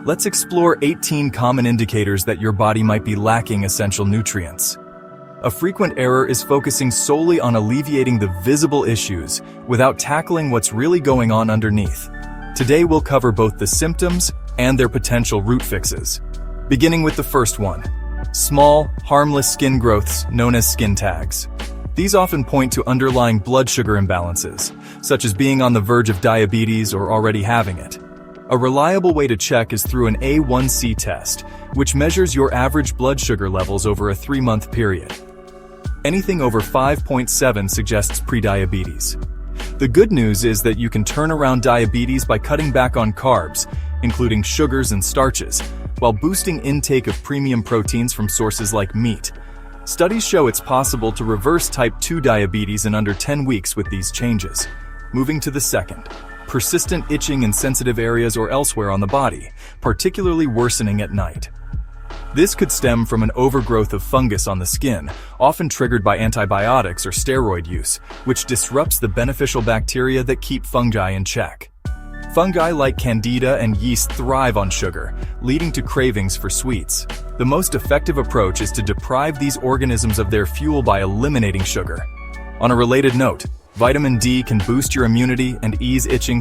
Let's explore 18 common indicators that your body might be lacking essential nutrients. A frequent error is focusing solely on alleviating the visible issues without tackling what's really going on underneath. Today we'll cover both the symptoms and their potential root fixes. Beginning with the first one, small, harmless skin growths known as skin tags. These often point to underlying blood sugar imbalances, such as being on the verge of diabetes or already having it. A reliable way to check is through an A1C test, which measures your average blood sugar levels over a 3-month period. Anything over 5.7 suggests prediabetes. The good news is that you can turn around diabetes by cutting back on carbs, including sugars and starches, while boosting intake of premium proteins from sources like meat. Studies show it's possible to reverse type 2 diabetes in under 10 weeks with these changes. Moving to the second, persistent itching in sensitive areas or elsewhere on the body, particularly worsening at night. This could stem from an overgrowth of fungus on the skin, often triggered by antibiotics or steroid use, which disrupts the beneficial bacteria that keep fungi in check. Fungi like Candida and yeast thrive on sugar, leading to cravings for sweets. The most effective approach is to deprive these organisms of their fuel by eliminating sugar. On a related note, vitamin D can boost your immunity and ease itching